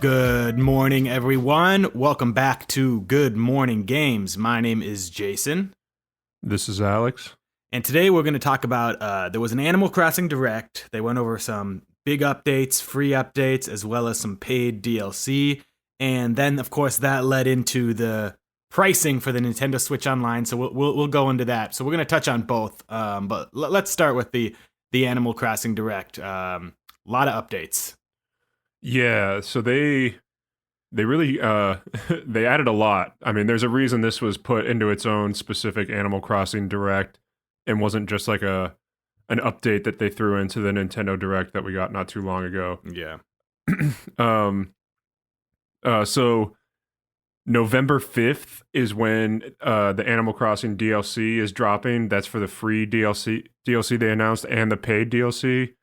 Good morning, everyone. Welcome back to Good Morning Games. My name is Jason. This is Alex. And today we're going to talk about, there was an Animal Crossing Direct. They went over some big updates, free updates, as well as some paid DLC. And then, of course, that led into the pricing for the Nintendo Switch Online. So we'll go into that. So we're going to touch on both. But let's start with the Animal Crossing Direct. A lot of updates. Yeah, so they really they added a lot. I mean, there's a reason this was put into its own specific Animal Crossing Direct and wasn't just like an update that they threw into the Nintendo Direct that we got not too long ago. Yeah. So November 5th is when the Animal Crossing DLC is dropping. That's for the free DLC they announced and the paid DLC.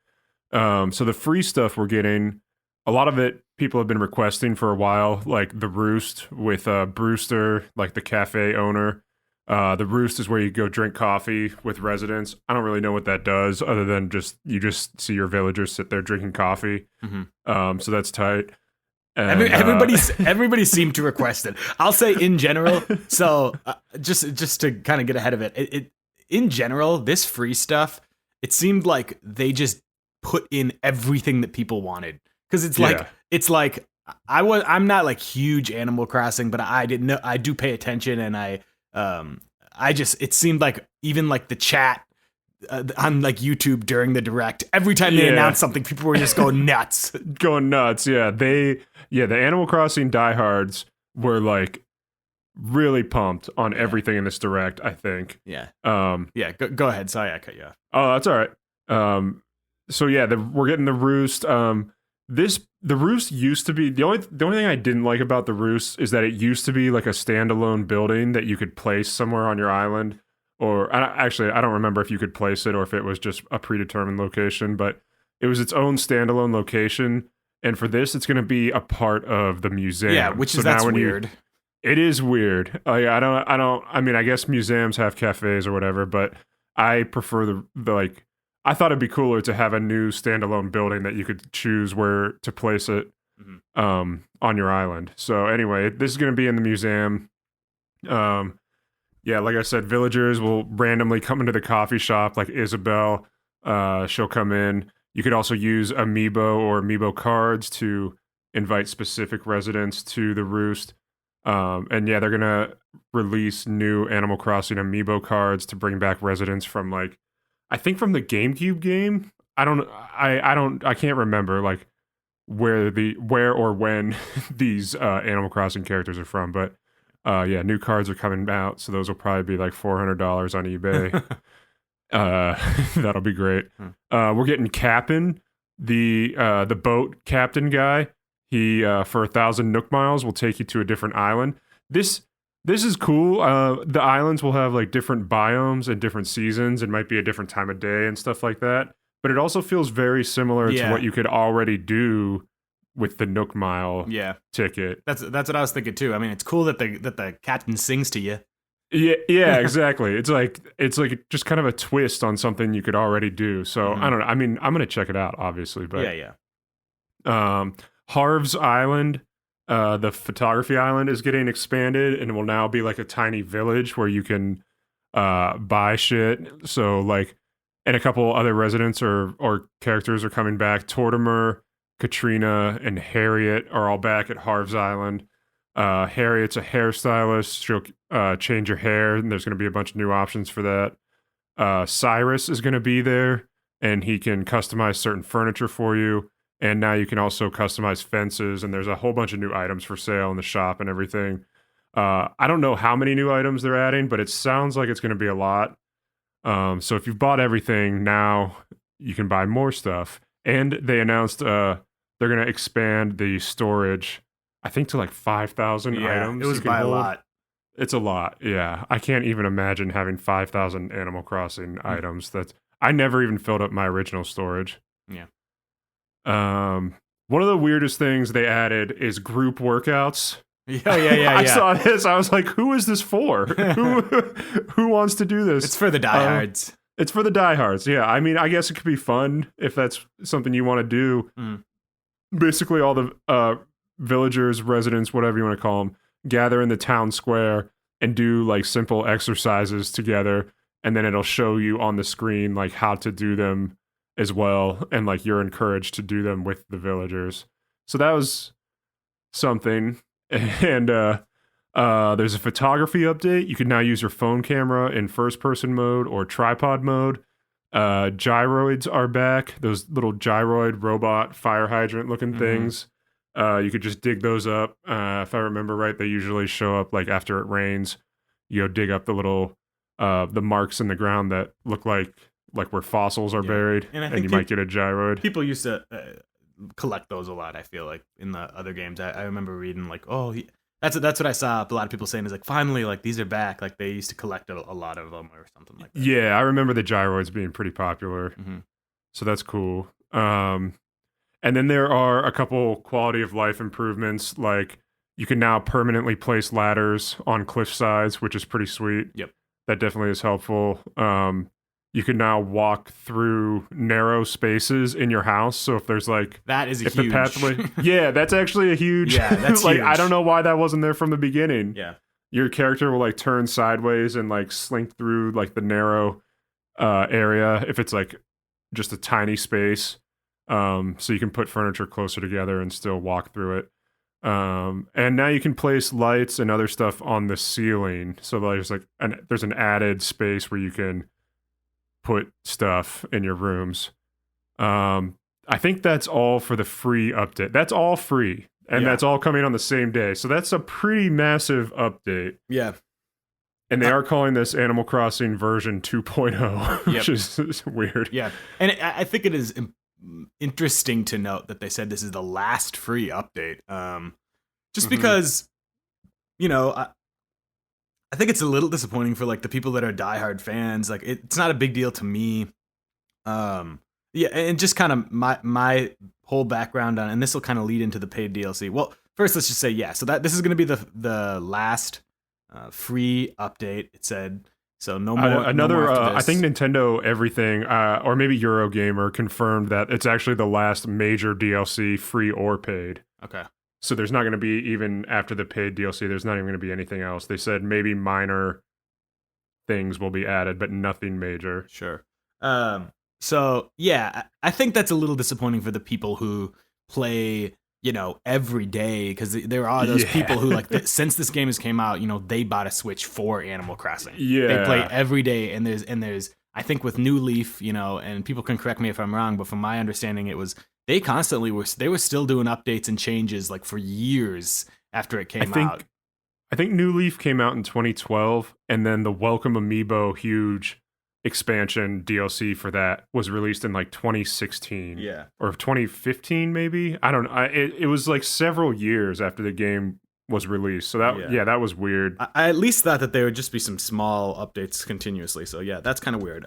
So the free stuff we're getting, a lot of it people have been requesting for a while, like the Roost with Brewster, like the cafe owner. The Roost is where you go drink coffee with residents. I don't really know what that does other than you just see your villagers sit there drinking coffee. Mm-hmm. So that's tight. And, everybody seemed to request it. I'll say in general. So just to kind of get ahead of it, in general, this free stuff, it seemed like they just put in everything that people wanted. Because I'm not like huge Animal Crossing, but I do pay attention, and it seemed like even like the chat on like YouTube during the Direct, every time they announced something, people were just going nuts. Yeah, the Animal Crossing diehards were like really pumped on everything in this Direct, I think. Yeah. Go ahead. Sorry, I cut you off. Oh, that's all right. So yeah, we're getting the Roost. The Roost used to be the only thing I didn't like about the Roost is that it used to be like a standalone building that you could place somewhere on your island, or I don't remember if you could place it or if it was just a predetermined location, but it was its own standalone location. And for this, it's going to be a part of the museum. Yeah, that's weird. It is weird. I mean, I guess museums have cafes or whatever, but I prefer the like. I thought it'd be cooler to have a new standalone building that you could choose where to place it on your island. So anyway, this is going to be in the museum. Yeah, like I said, villagers will randomly come into the coffee shop, like Isabel. She'll come in. You could also use amiibo or amiibo cards to invite specific residents to the Roost. And yeah, they're going to release new Animal Crossing amiibo cards to bring back residents from like, I think from the GameCube game. I can't remember like where or when these Animal Crossing characters are from, but yeah, new cards are coming out, so those will probably be like $400 on eBay. That'll be great. We're getting Cap'n, the boat captain guy. He for 1,000 Nook miles will take you to a different island. This is cool. The islands will have like different biomes and different seasons. It might be a different time of day and stuff like that. But it also feels very similar to what you could already do with the Nook Mile ticket. That's what I was thinking too. I mean, it's cool that the captain sings to you. Yeah, exactly. It's like just kind of a twist on something you could already do. So I don't know. I mean, I'm gonna check it out, obviously. But Harv's Island. The photography island is getting expanded and will now be like a tiny village where you can buy shit. So like, and a couple other residents or characters are coming back. Tortimer, Katrina, and Harriet are all back at Harv's Island. Harriet's a hairstylist. She'll change your hair, and there's going to be a bunch of new options for that. Cyrus is going to be there, and he can customize certain furniture for you. And now you can also customize fences, and there's a whole bunch of new items for sale in the shop and everything. I don't know how many new items they're adding, but it sounds like it's going to be a lot. So if you've bought everything, now you can buy more stuff. And they announced they're going to expand the storage, I think, to like 5,000 items. It was by a lot. It's a lot, yeah. I can't even imagine having 5,000 Animal Crossing items. I never even filled up my original storage. Yeah. One of the weirdest things they added is group workouts. Yeah. I saw this. I was like, who is this for? Who wants to do this? It's for the diehards. It's for the diehards, yeah. I mean, I guess it could be fun if that's something you want to do. Basically, all the villagers, residents, whatever you want to call them, gather in the town square and do like simple exercises together, and then it'll show you on the screen like how to do them as well, and like you're encouraged to do them with the villagers. So that was something. And there's a photography update. You can now use your phone camera in first person mode or tripod mode. Gyroids are back. Those little gyroid robot fire hydrant looking things. You could just dig those up. If I remember right, they usually show up like after it rains. You go dig up the little the marks in the ground that look like where fossils are buried, and you might get a gyroid. People used to collect those a lot. I feel like in the other games, I remember reading like, that's what I saw. A lot of people saying is like, finally, like these are back. Like they used to collect a lot of them or something like that. Yeah, I remember the gyroids being pretty popular. So that's cool. And then there are a couple quality of life improvements, like you can now permanently place ladders on cliff sides, which is pretty sweet. Yep. That definitely is helpful. You can now walk through narrow spaces in your house. So if there's like that is huge. The pathway, yeah, that's actually a huge. Yeah, that's like huge. I don't know why that wasn't there from the beginning. Yeah, your character will like turn sideways and like slink through like the narrow area if it's like just a tiny space. So you can put furniture closer together and still walk through it. And now you can place lights and other stuff on the ceiling. So there's like there's an added space where you can put stuff in your rooms. I think that's all for the free update. That's all free. And that's all coming on the same day. So that's a pretty massive update. Yeah. And they are calling this Animal Crossing version 2.0, which is weird. Yeah. And I think it is interesting to note that they said this is the last free update. Just because, I think it's a little disappointing for like the people that are diehard fans. Like it's not a big deal to me. Yeah, and just kind of my whole background on, and this will kind of lead into the paid DLC. Well, first let's just say so that this is going to be the last free update. It said so. No more. Another. No more after this. I think Nintendo Everything, or maybe Eurogamer confirmed that it's actually the last major DLC, free or paid. Okay. So there's not going to be, even after the paid DLC, there's not even going to be anything else. They said maybe minor things will be added, but nothing major. Sure. So yeah, I think that's a little disappointing for the people who play, every day, because there are those people who like since this game has came out, they bought a Switch for Animal Crossing. Yeah, they play every day, and there's I think with New Leaf, and people can correct me if I'm wrong, but from my understanding, it was they constantly were still doing updates and changes like for years after it came out. I think New Leaf came out in 2012, and then the Welcome Amiibo huge expansion DLC for that was released in like 2016. Yeah. Or 2015 maybe. I don't know. It was like several years after the game was released. So that was weird. I at least thought that there would just be some small updates continuously. So yeah, that's kind of weird.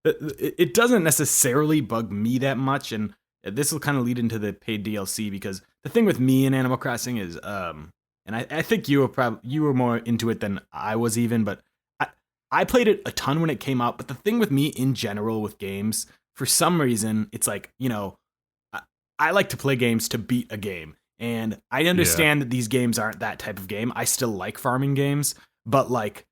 It doesn't necessarily bug me that much, and this will kind of lead into the paid DLC, because the thing with me in Animal Crossing is and I think you were more into it than I was even, but I played it a ton when it came out. But the thing with me in general with games, for some reason, it's like, I like to play games to beat a game. And I understand that these games aren't that type of game. I still like farming games. But like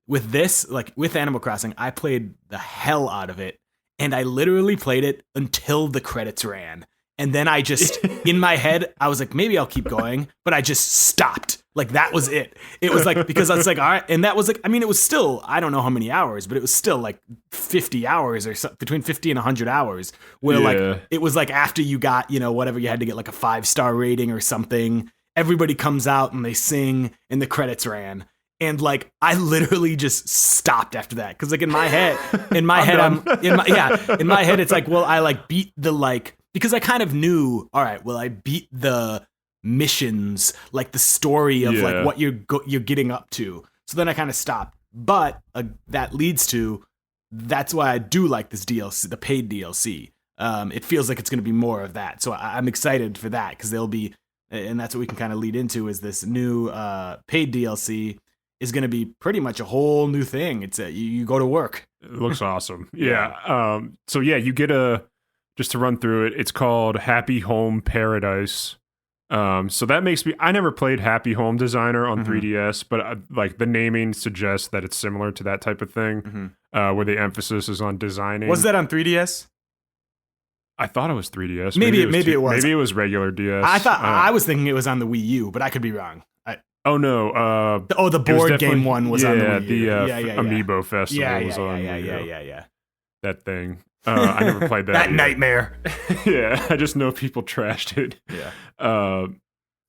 with this, like with Animal Crossing, I played the hell out of it. And I literally played it until the credits ran. And then I just, in my head, I was like, maybe I'll keep going. But I just stopped. Like, that was it. It was like, because I was like, all right. And that was like, I mean, it was still, I don't know how many hours, but it was still like 50 hours or so, between 50 and 100 hours. Where like, it was like after you got, whatever, you had to get like a 5-star rating or something. Everybody comes out and they sing and the credits ran. And like, I literally just stopped after that. Cause like in my head, in my head, it's like, well, I like beat the like, because I kind of knew, all right, well, I beat the missions, like the story of like what you're getting up to. So then I kind of stopped. But that leads to, that's why I do like this DLC, the paid DLC. It feels like it's going to be more of that. So I'm excited for that, because there'll be, and that's what we can kind of lead into, is this new paid DLC is going to be pretty much a whole new thing. It's you go to work. It looks awesome. Yeah. So yeah, you get just to run through it, it's called Happy Home Paradise. So that makes me. I never played Happy Home Designer on Mhm. 3DS, but like the naming suggests that it's similar to that type of thing, where the emphasis is on designing. Was that on 3DS? I thought it was 3DS. Maybe it was it was. Maybe it was regular DS. I was thinking it was on the Wii U, but I could be wrong. Oh no! The it was board game definitely- one was on the Wii U. Amiibo Festival was on. Yeah. That thing. I never played that. That either. nightmare. Yeah, I just know people trashed it. Yeah.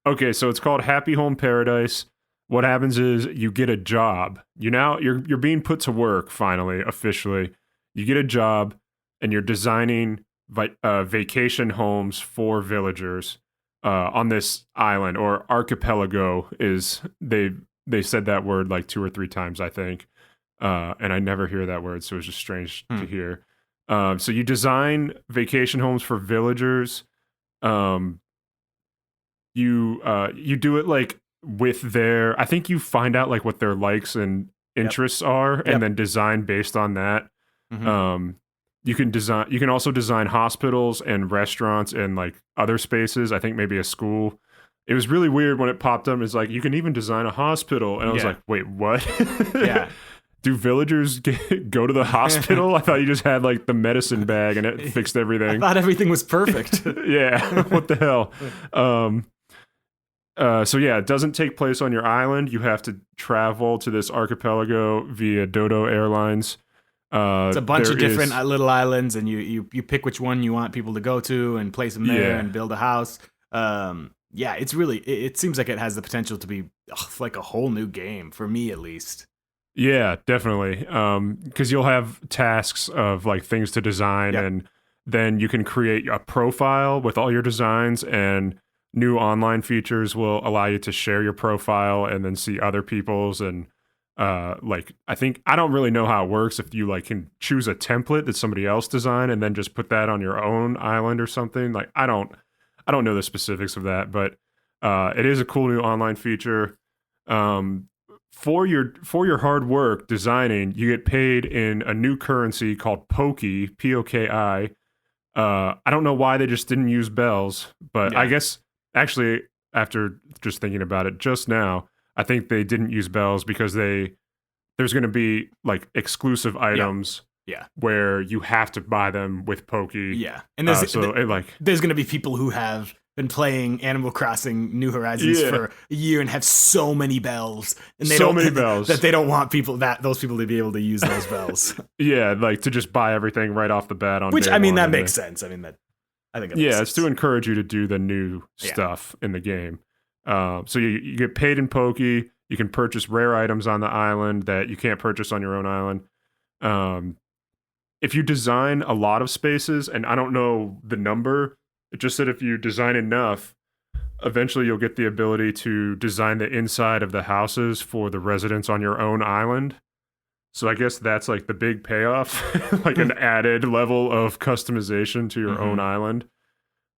Okay, so it's called Happy Home Paradise. What happens is you get a job. You're being put to work finally, officially. You get a job, and you're designing vacation homes for villagers on this island, or archipelago. They said that word like 2 or 3 times, I think, and I never hear that word, so it's just strange to hear. So you design vacation homes for villagers. You do it like with their. I think you find out like what their likes and interests are, and then design based on that. You can also design hospitals and restaurants and like other spaces. I think maybe a school. It was really weird when it popped up. It's like you can even design a hospital, and I was like, wait, what? Yeah. Do villagers go to the hospital? I thought you just had like the medicine bag and it fixed everything. I thought everything was perfect. Yeah, what the hell? So yeah, it doesn't take place on your island. You have to travel to this archipelago via Dodo Airlines. It's a bunch of different little islands, and you pick which one you want people to go to and place them there and build a house. Yeah, it seems like it has the potential to be like a whole new game, for me at least. Yeah, definitely. Because you'll have tasks of like things to design, and then you can create a profile with all your designs, and new online features will allow you to share your profile and then see other people's. And like, I don't really know how it works, if you like can choose a template that somebody else designed and then just put that on your own island or something. Like, I don't know the specifics of that, but it is a cool new online feature. For your hard work designing, you get paid in a new currency called Poki, P-O-K-I. I don't know why they just didn't use bells, but I guess actually after just thinking about it just now, I think they didn't use bells because there's going to be like exclusive items where you have to buy them with Poki. Yeah, and there's going to be people who have been playing Animal Crossing New Horizons for a year and have so many bells, and that they don't want those people to be able to use those bells. Yeah, like to just buy everything right off the bat on. Which day one, that makes sense. I think that makes sense. It's to encourage you to do the new stuff in the game. So you get paid in Poki. You can purchase rare items on the island that you can't purchase on your own island. If you design a lot of spaces, and I don't know the number, it just said if you design enough, eventually you'll get the ability to design the inside of the houses for the residents on your own island. So I guess that's like the big payoff, like an added level of customization to your own island.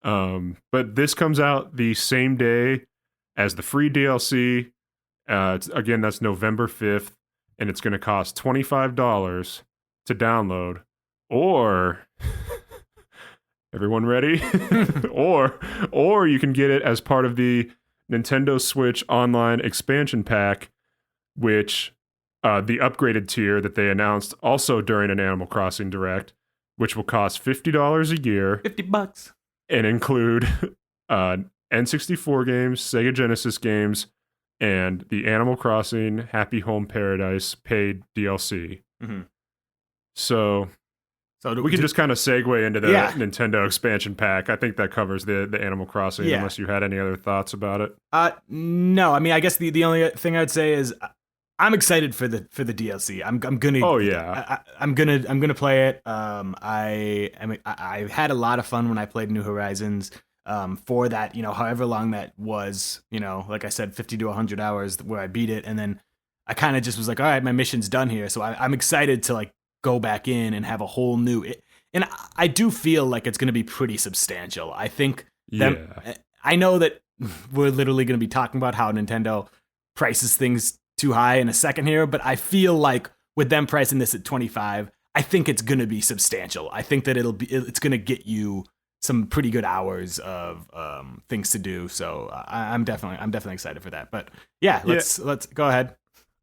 But this comes out the same day as the free DLC. Again, that's November 5th, and it's going to cost $25 to download, or everyone ready? or you can get it as part of the Nintendo Switch Online expansion pack, which the upgraded tier that they announced also during an Animal Crossing Direct, which will cost $50 a year. $50. And include N64 games, Sega Genesis games, and the Animal Crossing Happy Home Paradise paid DLC. So we can just kind of segue into the Nintendo expansion pack. I think that covers the Animal Crossing, unless you had any other thoughts about it. No, I mean, I guess the only thing I'd say is I'm excited for the DLC. I'm gonna. Oh yeah. I'm gonna play it. I had a lot of fun when I played New Horizons. For that, however long that was, like I said, 50 to 100 hours where I beat it, and then I kind of just was like, all right, my mission's done here. So I'm excited to like go back in and have a whole new. And I do feel like it's gonna be pretty substantial. I think. I know that we're literally gonna be talking about how Nintendo prices things too high in a second here, but I feel like with them pricing this at $25, I think it's gonna be substantial. I think that it's gonna get you some pretty good hours of things to do. So I'm definitely excited for that. But yeah, let's go ahead.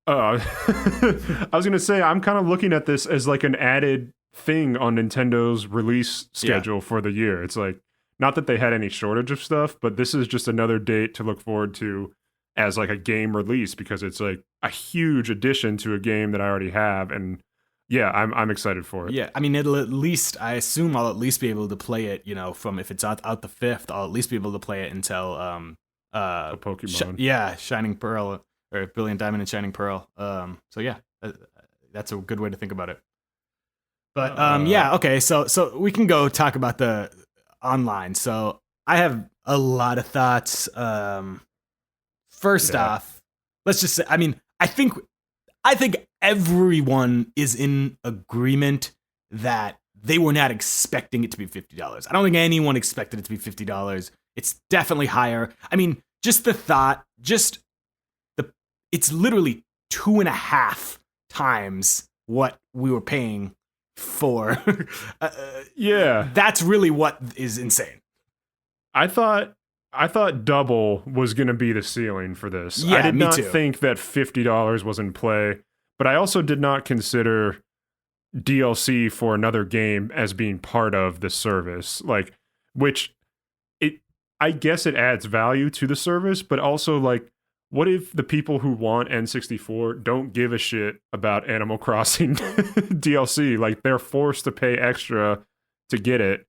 I was gonna say I'm kind of looking at this as like an added thing on Nintendo's release schedule for the year. It's like not that they had any shortage of stuff, but this is just another date to look forward to as like a game release because it's like a huge addition to a game that I already have, and yeah, I'm excited for it. Yeah, I mean, I assume I'll at least be able to play it. From if it's out the 5th, I'll at least be able to play it until a Pokemon. Shining Pearl or Brilliant Diamond and Shining Pearl. So yeah, that's a good way to think about it. But okay, so we can go talk about the online. So I have a lot of thoughts. First off, let's just say, I mean, I think everyone is in agreement that they were not expecting it to be $50. I don't think anyone expected it to be $50. It's definitely higher. I mean, just the thought, it's literally 2.5 times what we were paying for. That's really what is insane. I thought double was going to be the ceiling for this. Yeah, I did not too. think that $50 was in play, but I also did not consider DLC for another game as being part of the service. Like, I guess it adds value to the service, but also like, what if the people who want N64 don't give a shit about Animal Crossing DLC? Like, they're forced to pay extra to get it.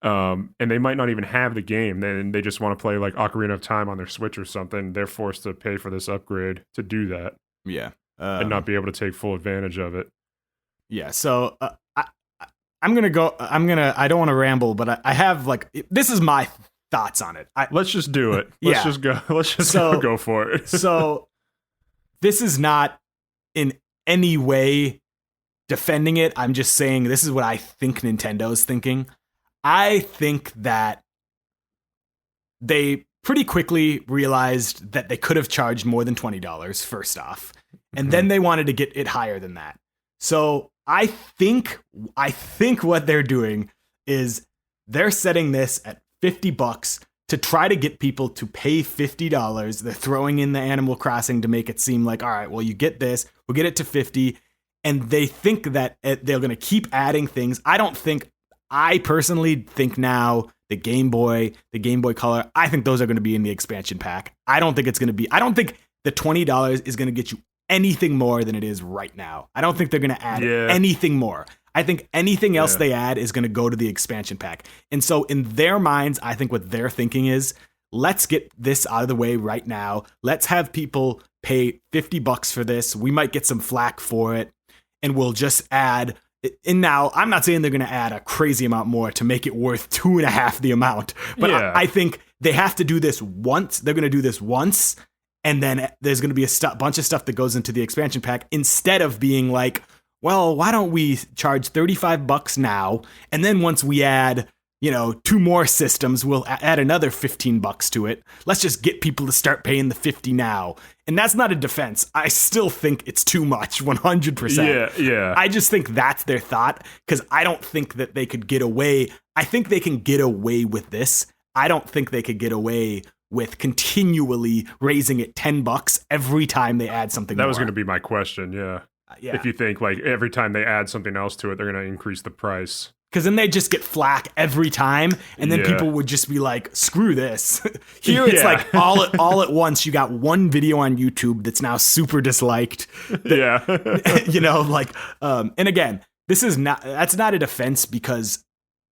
And they might not even have the game. Then they just want to play like Ocarina of Time on their Switch or something. They're forced to pay for this upgrade to do that. Yeah. And not be able to take full advantage of it. Yeah. So I'm going to go. I don't want to ramble, but I have this is my thoughts on it. Let's just do it. Let's just go. Let's just go for it. So this is not in any way defending it. I'm just saying this is what I think Nintendo's thinking. I think that they pretty quickly realized that they could have charged more than $20 first off, and then they wanted to get it higher than that. So I think what they're doing is they're setting this at $50 to try to get people to pay $50. They're throwing in the Animal Crossing to make it seem like, all right, well, you get this, we'll get it to 50. And they think that they're going to keep adding things. I personally think now the Game Boy Color, I think those are going to be in the expansion pack. I don't think the $20 is going to get you anything more than it is right now. I don't think they're going to add anything more. I think anything else they add is going to go to the expansion pack. And so in their minds, I think what they're thinking is, let's get this out of the way right now. Let's have people pay $50 for this. We might get some flack for it, and we'll just add. And now, I'm not saying they're going to add a crazy amount more to make it worth 2.5 the amount, but I think they have to do this once. They're going to do this once, and then there's going to be a bunch of stuff that goes into the expansion pack, instead of being like, well, why don't we charge $35 now, and then once we add, 2 more systems, we'll add another $15 to it. Let's just get people to start paying the $50 now. And that's not a defense. I still think it's too much, 100%. Yeah. I just think that's their thought, because I don't think that they could get away. I think they can get away with this. I don't think they could get away with continually raising it $10 every time they add something more. That was going to be my question, yeah. If you think like every time they add something else to it, they're going to increase the price. Because then they just get flack every time, and then people would just be like, screw this. Here it's like all at once. You got one video on YouTube that's now super disliked. And again, that's not a defense, because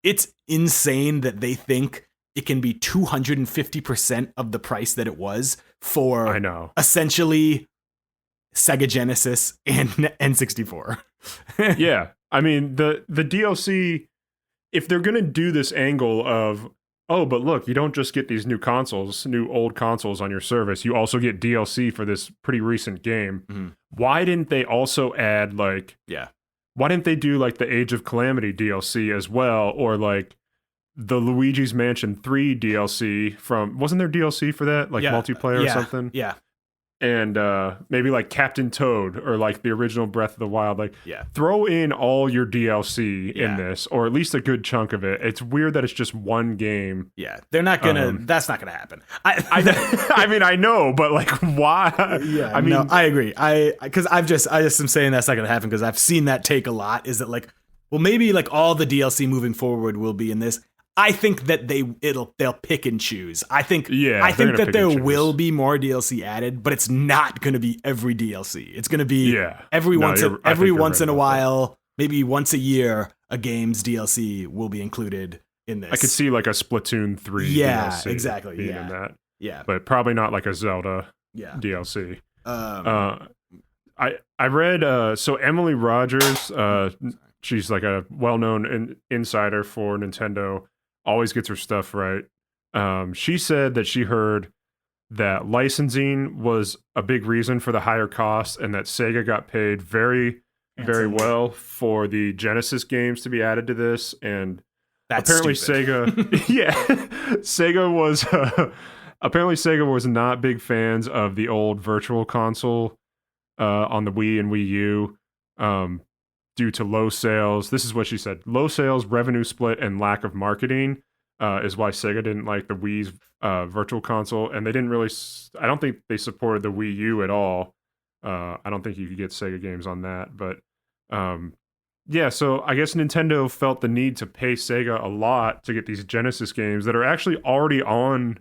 it's insane that they think it can be 250% of the price that it was for essentially Sega Genesis and N64. Yeah. I mean, the DLC, if they're going to do this angle of, oh, but look, you don't just get these new old consoles on your service, you also get DLC for this pretty recent game. Mm-hmm. Why didn't they also add why didn't they do like the Age of Calamity DLC as well, or like the Luigi's Mansion 3 DLC wasn't there DLC for that? Like multiplayer or something? Yeah. and maybe like Captain Toad or like the original Breath of the Wild. Like, Yeah. throw in all your DLC Yeah. in this, or at least a good chunk of it. It's weird that it's just one game. Yeah, they're not gonna. That's not gonna happen. I mean, I know, but like, why? Yeah, I mean, no, I agree. Because I just am saying that's not gonna happen because I've seen that take a lot. Is that like, well, maybe like all the DLC moving forward will be in this. I think that they'll pick and choose. I think that there will be more DLC added, but it's not going to be every DLC. It's going to be every once in a while, maybe once a year, a game's DLC will be included in this. I could see like a Splatoon 3 DLC exactly. being in that. Yeah. But probably not like a Zelda DLC. I read so Emily Rogers, she's like a well-known insider for Nintendo, always gets her stuff right. She said that she heard that licensing was a big reason for the higher costs and that Sega got paid very well for the Genesis games to be added to this. And that's apparently stupid. Sega was not big fans of the old virtual console on the Wii and Wii U due to low sales. This is what she said: low sales, revenue split, and lack of marketing is why Sega didn't like the Wii's virtual console, and they didn't really. I don't think they supported the Wii U at all. I don't think you could get Sega games on that, but so I guess Nintendo felt the need to pay Sega a lot to get these Genesis games that are actually already on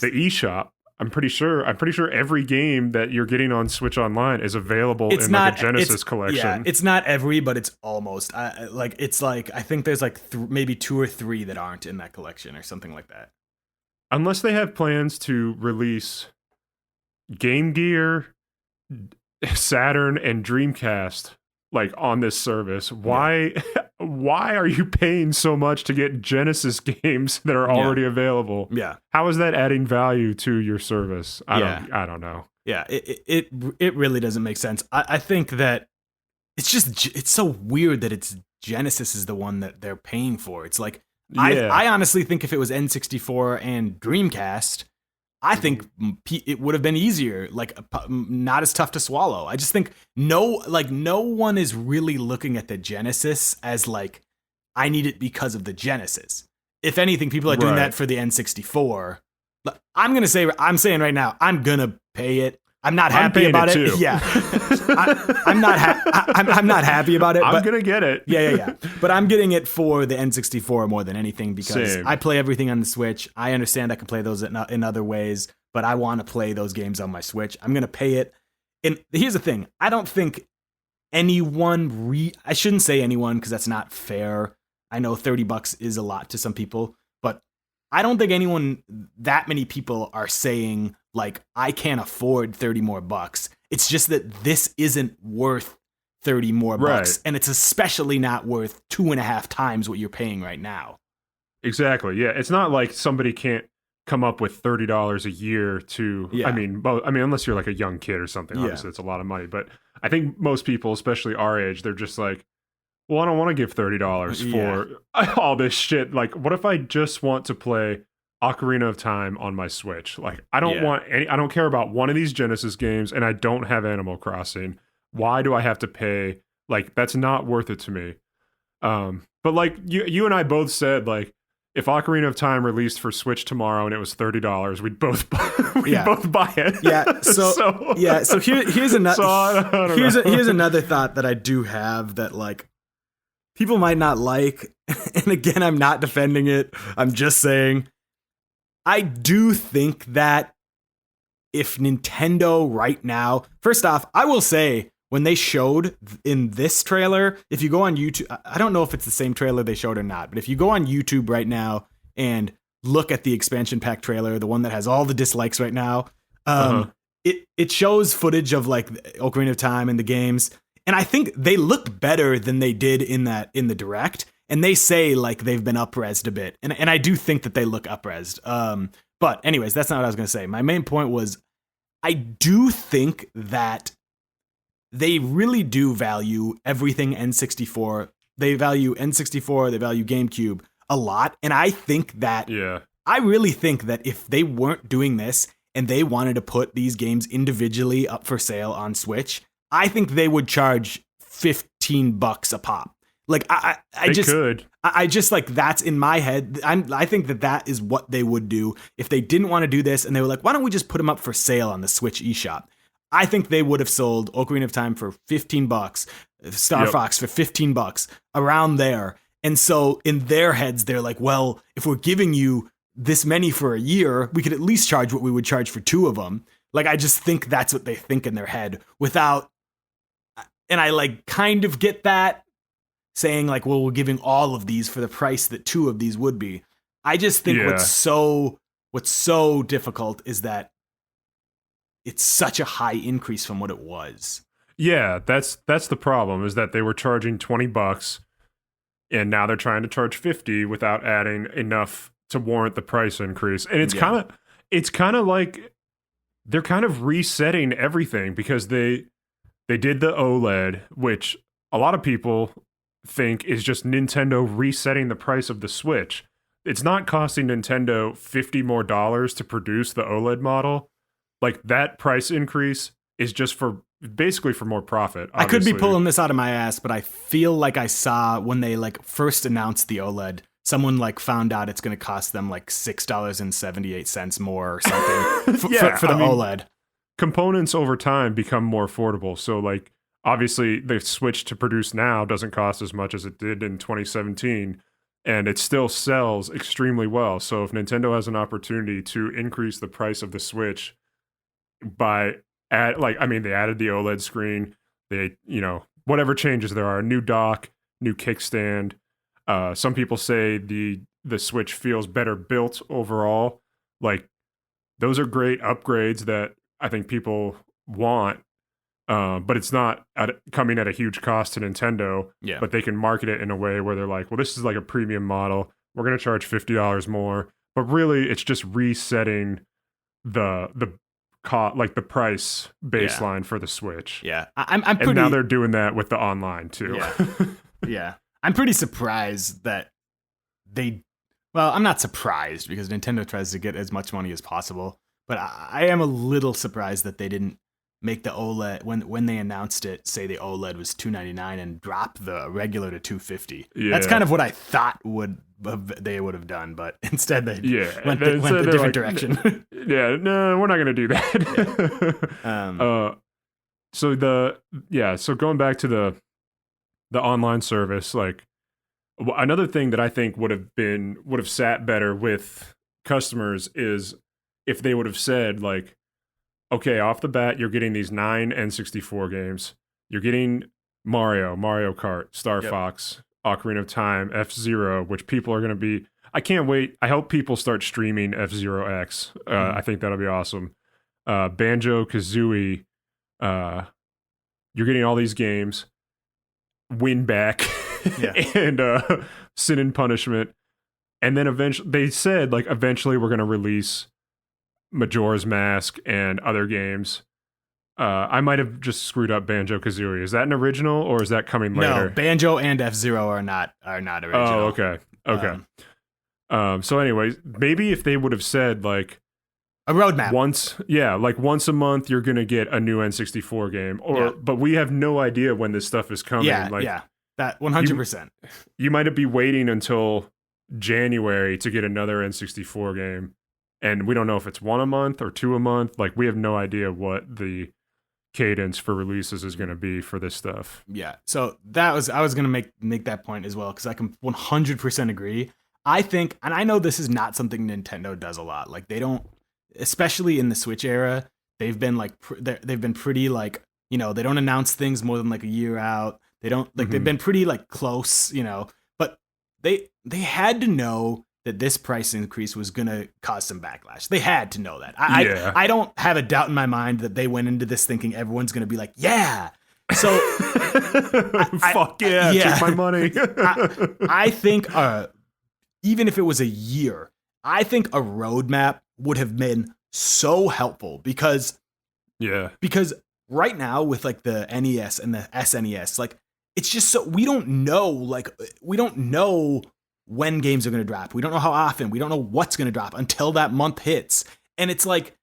the eShop. I'm pretty sure every game that you're getting on Switch Online is available in like a Genesis collection. Yeah, it's not every, but it's almost. I think there's like maybe 2 or 3 that aren't in that collection or something like that. Unless they have plans to release Game Gear, Saturn, and Dreamcast like on this service, why are you paying so much to get Genesis games that are already available? Yeah. How is that adding value to your service? I don't know. Yeah, it really doesn't make sense. I think that it's so weird that it's Genesis is the one that they're paying for. It's like I honestly think if it was N64 and Dreamcast, I think it would have been easier, like not as tough to swallow. I just think no one is really looking at the Genesis as like, I need it because of the Genesis. If anything, people are doing that for the N64. I'm saying right now, I'm gonna pay it. I'm not happy about it. Too. Yeah, I'm not happy about it. I'm gonna get it. Yeah. But I'm getting it for the N64 more than anything because I play everything on the Switch. I understand I can play those in other ways, but I want to play those games on my Switch. I'm gonna pay it. And here's the thing: I don't think anyone. I shouldn't say anyone because that's not fair. I know $30 is a lot to some people, but I don't think that many people are saying like, I can't afford 30 more bucks. It's just that this isn't worth 30 more bucks. And it's especially not worth 2.5 times what you're paying right now. Exactly. Yeah. It's not like somebody can't come up with $30 a year to, I mean, unless you're like a young kid or something, obviously it's a lot of money, but I think most people, especially our age, they're just like, well, I don't want to give $30 for all this shit. Like, what if I just want to play Ocarina of Time on my Switch? Like, I don't care about one of these Genesis games, and I don't have Animal Crossing. Why do I have to pay? Like, that's not worth it to me. But like you and I both said, like, if Ocarina of Time released for Switch tomorrow and it was $30, we'd both buy it. Yeah. So here's another here's another thought that I do have that like people might not like, and again, I'm not defending it. I'm just saying, I do think that if Nintendo right now, first off, I will say when they showed in this trailer, if you go on YouTube, I don't know if it's the same trailer they showed or not, but if you go on YouTube right now and look at the expansion pack trailer, the one that has all the dislikes right now, it shows footage of like Ocarina of Time and the games. And I think they look better than they did in the direct. And they say like they've been up-resed a bit. And I do think that they look up-resed. But anyways, that's not what I was going to say. My main point was I do think that they really do value everything N64. They value N64, they value GameCube a lot. And I think that I really think that if they weren't doing this and they wanted to put these games individually up for sale on Switch, I think they would charge $15 a pop. Like I just like, that's in my head. I think that is what they would do if they didn't want to do this, and they were like, why don't we just put them up for sale on the Switch eShop? I think they would have sold Ocarina of Time for $15, Star Fox for $15, around there. And so in their heads, they're like, well, if we're giving you this many for a year, we could at least charge what we would charge for 2 of them. Like, I just think that's what they think in their head without, and I like kind of get that, saying like, well, we're giving all of these for the price that 2 of these would be. I just think what's so difficult is that it's such a high increase from what it was. Yeah, that's the problem, is that they were charging $20 and now they're trying to charge $50 without adding enough to warrant the price increase. And it's kind of like they're kind of resetting everything, because they did the OLED, which a lot of people think is just Nintendo resetting the price of the Switch. It's not costing Nintendo $50 more to produce the OLED model. Like, that price increase is just basically for more profit. Obviously. I could be pulling this out of my ass, but I feel like I saw when they like first announced the OLED, someone like found out it's going to cost them like $6.78 more or something for the OLED. Components over time become more affordable. So like, obviously the Switch to produce now doesn't cost as much as it did in 2017, and it still sells extremely well. So if Nintendo has an opportunity to increase the price of the Switch by they added the OLED screen, they, whatever changes there are, new dock, new kickstand. Some people say the Switch feels better built overall. Like, those are great upgrades that I think people want, but it's not coming at a huge cost to Nintendo. Yeah. But they can market it in a way where they're like, well, this is like a premium model. We're going to charge $50 more. But really, it's just resetting the price baseline for the Switch. Yeah, and now they're doing that with the online too. Yeah, yeah. I'm pretty surprised that I'm not surprised, because Nintendo tries to get as much money as possible, but I am a little surprised that they didn't make the OLED, when they announced it, say the OLED was $299 and drop the regular to $250. Yeah. That's kind of what I thought they would have done, but instead they went the different direction. Yeah, no, we're not going to do that. Yeah. So going back to the online service, like, another thing that I think would have sat better with customers is if they would have said, like, okay, off the bat, you're getting these 9 N64 games. You're getting Mario Kart, Star Fox, Ocarina of Time, F-Zero, which people are going to be... I can't wait. I hope people start streaming F-Zero X. I think that'll be awesome. Banjo-Kazooie, you're getting all these games. Win Back, and Sin and Punishment. And then eventually, they said, like, eventually we're going to release Majora's Mask and other games. I might have just screwed up Banjo-Kazooie. Is that an original, or is that coming later? No, Banjo and F-Zero are not original. Oh, okay. So anyways, maybe if they would have said, like, a roadmap once a month you're gonna get a new N64 game, but we have no idea when this stuff is coming. That 100%. You might be waiting until January to get another N64 game, and we don't know if it's 1 a month or 2 a month. Like, we have no idea what the cadence for releases is going to be for this stuff. Yeah. So I was going to make that point as well, because I can 100% agree. I think, and I know this is not something Nintendo does a lot. Like, they don't, especially in the Switch era, they've been like, they've been pretty like, they don't announce things more than like a year out. They don't like, they've been pretty like close, but they had to know that this price increase was going to cause some backlash. They had to know that. I don't have a doubt in my mind that they went into this thinking everyone's going to be like, yeah. So take my money. I think even if it was a year, I think a roadmap would have been so helpful, because right now with like the NES and the SNES, like, it's just so we don't know when games are going to drop. We don't know how often. We don't know what's going to drop until that month hits. And it's like,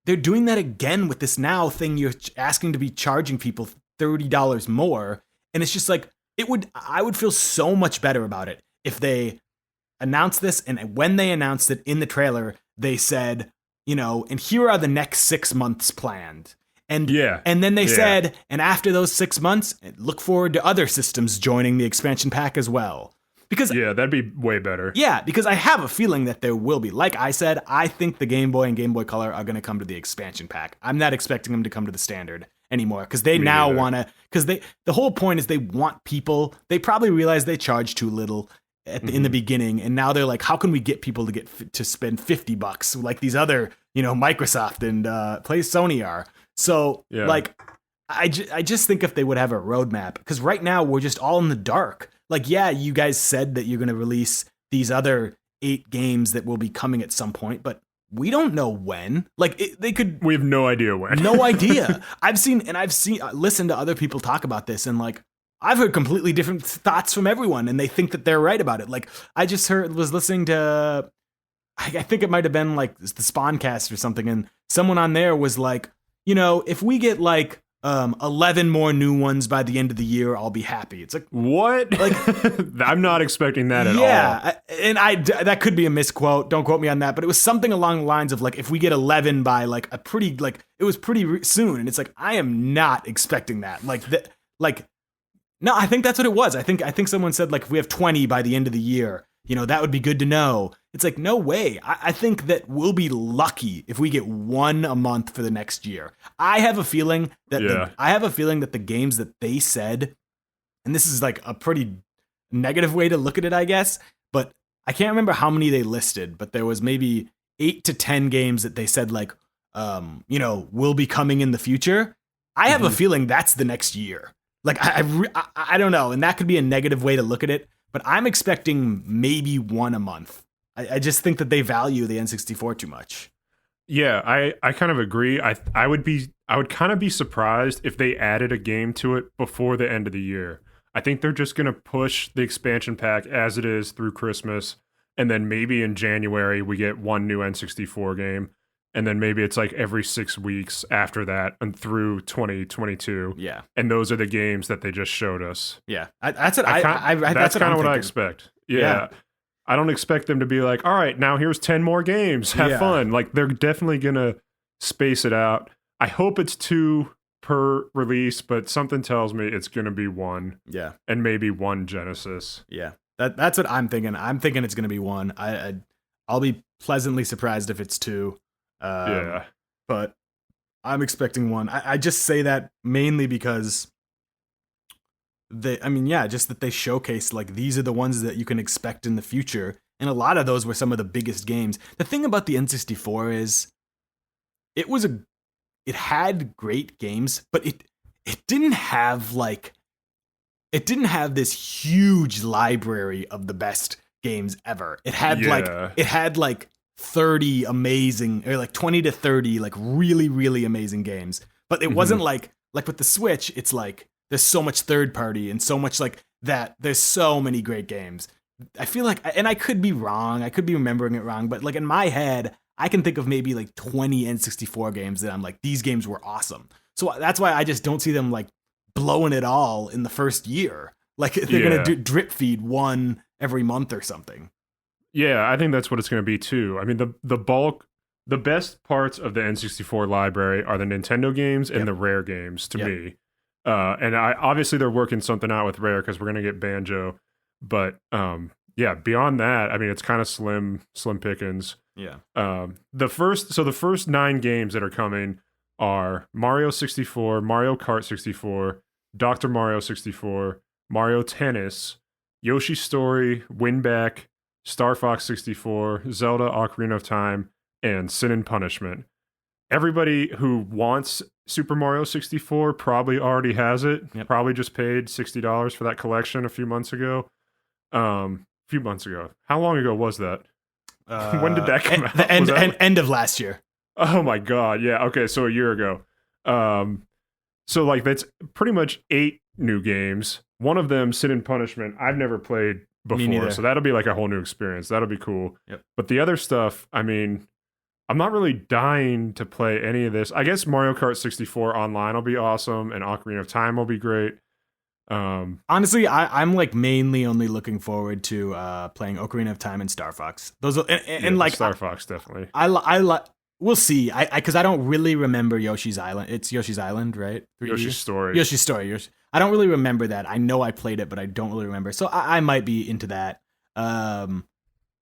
they're doing that again with this now thing. You're asking to be charging people $30 more, and it's just like I would feel so much better about it if they announced this, and when they announced it in the trailer, they said, and here are the next 6 months planned. And then they said, and after those 6 months, look forward to other systems joining the expansion pack as well. Because that'd be way better. Yeah, because I have a feeling that there will be. Like I said, I think the Game Boy and Game Boy Color are going to come to the expansion pack. I'm not expecting them to come to the standard anymore because they now want to. Because the whole point is they want people. They probably realize they charge too little in the beginning, and now they're like, how can we get people to spend $50 like these other Microsoft and Sony are? So like, I just think if they would have a roadmap, because right now we're just all in the dark. Like, yeah, you guys said that you're going to release these other 8 games that will be coming at some point, but we don't know when. Like, we have no idea when. No idea. I've listened to other people talk about this, and like, I've heard completely different thoughts from everyone, and they think that they're right about it. Like, I just was listening to, I think it might have been like the Spawncast or something, and someone on there was like, if we get like 11 more new ones by the end of the year, I'll be happy. It's like, what? Like, I'm not expecting that at all. Yeah, and that could be a misquote. Don't quote me on that, but it was something along the lines of like, if we get 11 by like it was pretty soon, and it's like, I am not expecting that. No, I think that's what it was. I think someone said like, if we have 20 by the end of the year, that would be good to know. It's like, no way. I think that we'll be lucky if we get 1 a month for the next year. I have a feeling that the games that they said, and this is like a pretty negative way to look at it, I guess, but I can't remember how many they listed, but there was maybe 8 to 10 games that they said like, will be coming in the future. I have a feeling that's the next year. Like, I don't know, and that could be a negative way to look at it, but I'm expecting maybe 1 a month. I just think that they value the N64 too much. Yeah, I kind of agree. I would kind of be surprised if they added a game to it before the end of the year. I think they're just going to push the expansion pack as it is through Christmas, and then maybe in January we get 1 new N64 game, and then maybe it's like every 6 weeks after that and through 2022. Yeah, and those are the games that they just showed us. Yeah, that's what that's kind of what I expect. Yeah. I don't expect them to be like, all right, now here's 10 more games. Have fun. Like, they're definitely going to space it out. I hope it's 2 per release, but something tells me it's going to be 1. Yeah. And maybe 1 Genesis. Yeah. That's what I'm thinking. I'm thinking it's going to be 1. I'll be pleasantly surprised if it's 2. But I'm expecting 1. I just say that mainly because just that they showcase like, these are the ones that you can expect in the future, and a lot of those were some of the biggest games. The thing about the N64 is it had great games, but it didn't have this huge library of the best games ever. It had like 30 amazing, or like 20 to 30 like really, really amazing games, but it wasn't like with the Switch. It's like, there's so much third party and so much like that. There's so many great games. I feel like, and I could be wrong, I could be remembering it wrong, but like in my head, I can think of maybe like 20 N64 games that I'm like, these games were awesome. So that's why I just don't see them like blowing it all in the first year. Like, they're going to drip feed 1 every month or something. Yeah, I think that's what it's going to be too. I mean, the best parts of the N64 library are the Nintendo games and the Rare games to me. And obviously they're working something out with Rare because we're going to get Banjo. But beyond that, I mean, it's kind of slim pickings. Yeah. The first 9 games that are coming are Mario 64, Mario Kart 64, Dr. Mario 64, Mario Tennis, Yoshi's Story, Winback, Star Fox 64, Zelda Ocarina of Time, and Sin and Punishment. Everybody who wants Super Mario 64 probably already has it. Yep. Probably just paid $60 for that collection a few months ago. How long ago was that? When did that come out? The end of last year. Oh my god, yeah. Okay, so a year ago. So like, that's pretty much 8 new games. One of them, Sin and Punishment, I've never played before, so that'll be like a whole new experience. That'll be cool. Yep. But the other stuff, I mean, I'm not really dying to play any of this. I guess Mario Kart 64 online will be awesome, and Ocarina of Time will be great. Honestly, I'm like mainly only looking forward to playing Ocarina of Time and Star Fox. Those are, and like Star Fox definitely. We'll see. Because I don't really remember Yoshi's Island. It's Yoshi's Island, right? 3D? Yoshi's Story. Yoshi's Story. I don't really remember that. I know I played it, but I don't really remember. So I might be into that.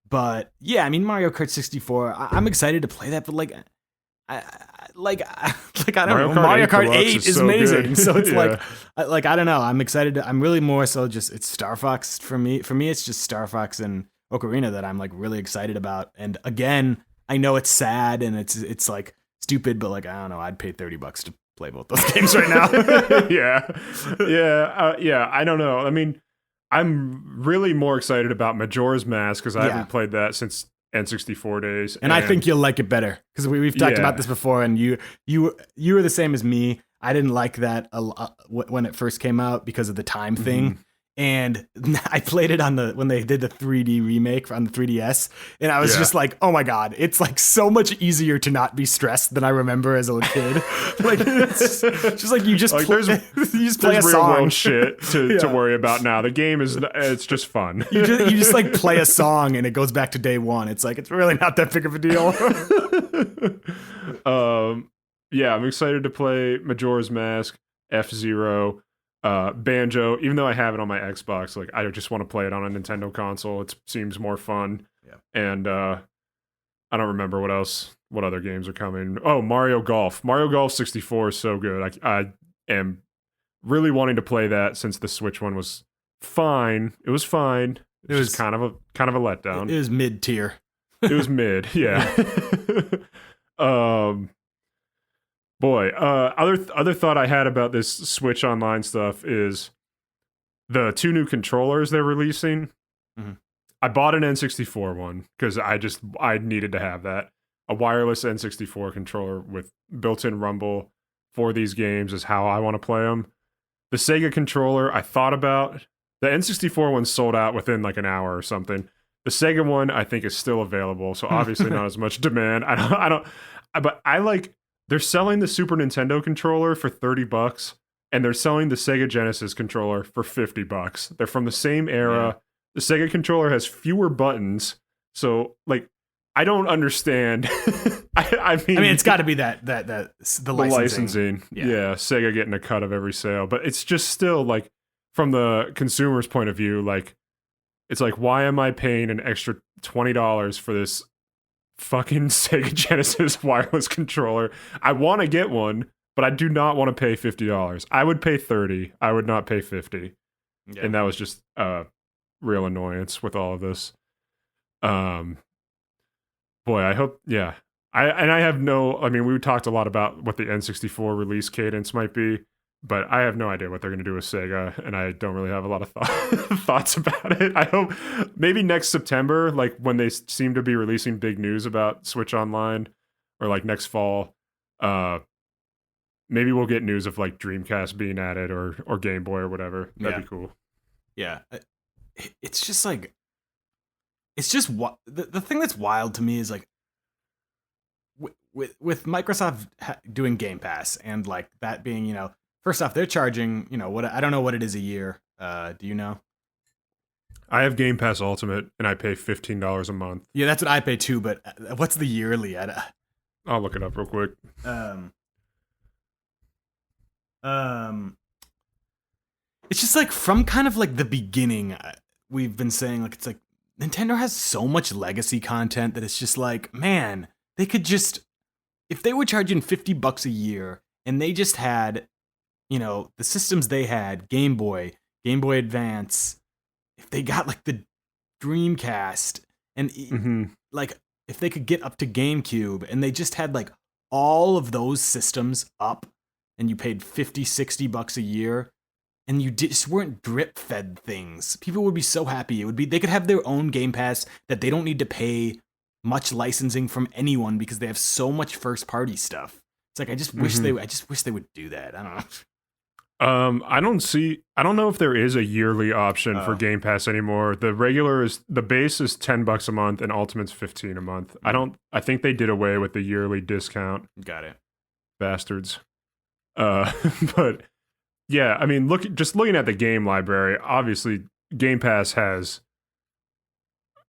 But yeah, I mean Mario Kart 64. I'm excited to play that, but I don't know. Mario Kart 8 is so amazing. good. So it's Yeah. like I don't know. I'm excited. I'm really more so just it's Star Fox for me. For me, it's just Star Fox and Ocarina that I'm like really excited about. And again, I know it's sad and it's like stupid, but like I don't know. I'd pay $30 to play both those games right now. Yeah. I don't know. I mean, I'm really more excited about Majora's Mask because I haven't played that since N64 days, and I think you'll like it better because we've talked about this before, and you were the same as me. I didn't like that a lot when it first came out because of the time thing. And I played it when they did the 3D remake on the 3DS, and I was just like, oh my god, it's like so much easier to not be stressed than I remember as a kid. Like it's just like you just like play a real song. world shit to worry about now. The game it's just fun. You just like play a song and it goes back to day one. It's like it's really not that big of a deal. Yeah, I'm excited to play Majora's Mask, F-Zero. Banjo, even though I have it on my Xbox, like I just want to play it on a Nintendo console. It seems more fun. Yeah. And I don't remember what other games are coming. Oh, Mario Golf. Mario Golf 64 is so good. I am really wanting to play that since the Switch one was fine. It was fine. It was kind of a letdown. It was mid tier. It was mid, yeah. Boy, other thought I had about this Switch Online stuff is the 2 new controllers they're releasing. Mm-hmm. I bought an N64 one because I needed to have that. A wireless N64 controller with built-in rumble for these games is how I want to play them. The Sega controller I thought about. The N64 one sold out within like an hour or something. The Sega one I think is still available, so obviously not as much demand. But I like. They're selling the Super Nintendo controller for $30, and they're selling the Sega Genesis controller for $50. They're from the same era. Yeah. The Sega controller has fewer buttons, so like I don't understand. I mean, it's got to be the licensing. Yeah, Sega getting a cut of every sale, but it's just still like from the consumer's point of view, like it's like why am I paying an extra $20 for this fucking Sega Genesis wireless controller? I want to get one, but I do not want to pay $50. I would pay $30. I would not pay $50. Yeah. And that was just real annoyance with all of this. Boy, I hope. Yeah, I mean, we talked a lot about what the N64 release cadence might be, but I have no idea what they're going to do with Sega, and I don't really have a lot of thoughts about it. I hope maybe next September, like when they seem to be releasing big news about Switch Online, or like next fall, maybe we'll get news of like Dreamcast being added or Game Boy or whatever. That'd be cool. Yeah, it's just like, it's just the thing that's wild to me is like, with Microsoft doing Game Pass and like that being, first off, they're charging, what I don't know what it is a year. Do you know? I have Game Pass Ultimate and I pay $15 a month. Yeah, that's what I pay too. But what's the yearly? I'll look it up real quick. It's just like from kind of like the beginning, we've been saying like it's like Nintendo has so much legacy content that it's just like, man, they could just, if they were charging $50 a year and they just had, the systems they had, Game Boy Advance, if they got like the Dreamcast and like if they could get up to GameCube and they just had like all of those systems up and you paid $50-$60 a year and you just weren't drip fed things, people would be so happy. They could have their own Game Pass that they don't need to pay much licensing from anyone because they have so much first party stuff. It's like I just wish they would do that. I don't know. I don't know if there is a yearly option for Game Pass anymore. The base is $10 a month and Ultimate's $15 a month. I think they did away with the yearly discount. Got it. Bastards. But yeah, I mean, looking at the game library, obviously Game Pass has,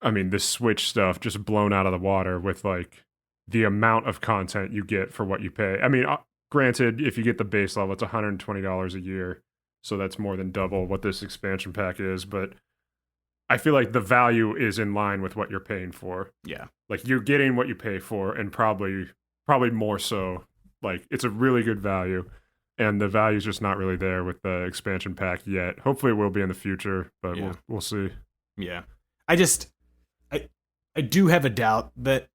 I mean, the Switch stuff just blown out of the water with like the amount of content you get for what you pay. I mean, granted, if you get the base level, it's $120 a year. So that's more than double what this expansion pack is. But I feel like the value is in line with what you're paying for. Yeah. Like you're getting what you pay for and probably more so. Like it's a really good value. And the value's just not really there with the expansion pack yet. Hopefully it will be in the future, but we'll see. Yeah. I do have a doubt that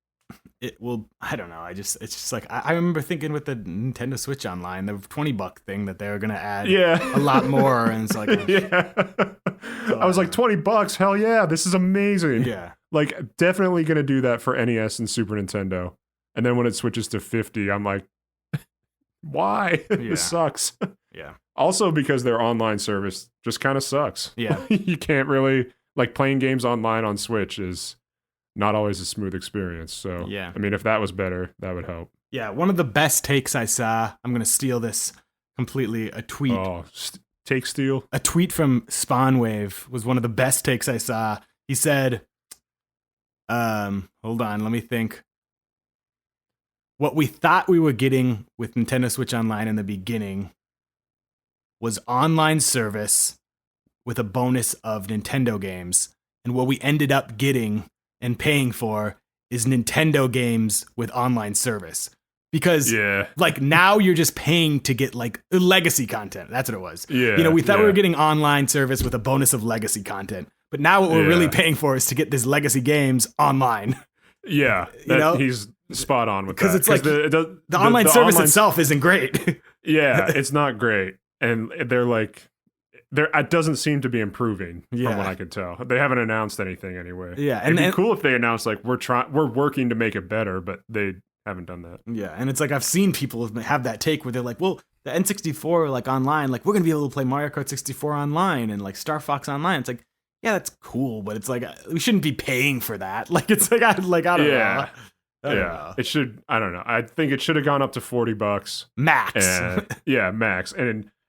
it will. I don't know. It's just like I remember thinking with the Nintendo Switch Online, the $20 thing that they were gonna add a lot more, and it's like I was like $20. Hell yeah, this is amazing. Yeah, like definitely gonna do that for NES and Super Nintendo. And then when it switches to 50, I'm like, why? This sucks. Yeah. Also because their online service just kind of sucks. Yeah, you can't really like playing games online on Switch is not always a smooth experience. So, yeah. I mean, if that was better, that would help. Yeah, one of the best takes I saw, I'm going to steal this completely, a tweet. Oh, take steal? A tweet from Spawnwave was one of the best takes I saw. He said, hold on, let me think. What we thought we were getting with Nintendo Switch Online in the beginning was online service with a bonus of Nintendo games. And what we ended up getting and paying for is Nintendo games with online service. Because like now you're just paying to get like legacy content. That's what it was. Yeah. You know, we thought we were getting online service with a bonus of legacy content. But now what we're really paying for is to get this legacy games online. Yeah. He's spot on with that. Because it's like the online service itself isn't great. Yeah, it's not great. And they're like, it doesn't seem to be improving from what I could tell. They haven't announced anything anyway. Yeah, it'd be cool if they announced like we're working to make it better, but they haven't done that. Yeah, and it's like I've seen people have that take where they're like, well, the N64 like online, like we're gonna be able to play Mario Kart 64 online and like Star Fox online. It's like, yeah, that's cool, but it's like we shouldn't be paying for that. Like it's like I don't know. I don't know. It should. I don't know. I think it should have gone up to $40 max. Max,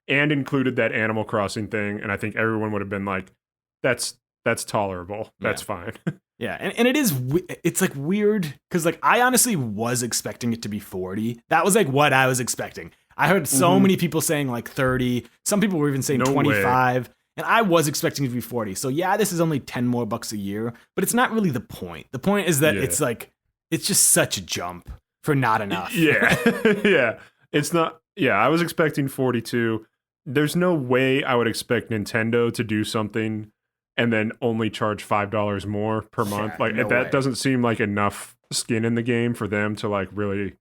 and included that Animal Crossing thing, and I think everyone would have been like, "That's tolerable. That's fine." Yeah, and it's like weird because like I honestly was expecting it to be 40. That was like what I was expecting. I heard so many people saying like 30. Some people were even saying 25. And I was expecting it to be 40. So yeah, this is only 10 more bucks a year, but it's not really the point. The point is that it's like it's just such a jump for not enough. Yeah. Yeah. It's not. Yeah, I was expecting 42. There's no way I would expect Nintendo to do something and then only charge $5 more per month. Like that doesn't seem like enough skin in the game for them to like really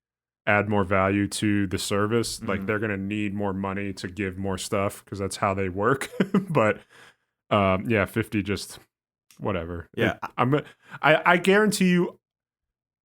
add more value to the service. Like they're gonna need more money to give more stuff because that's how they work. But 50 just whatever. Yeah, I guarantee you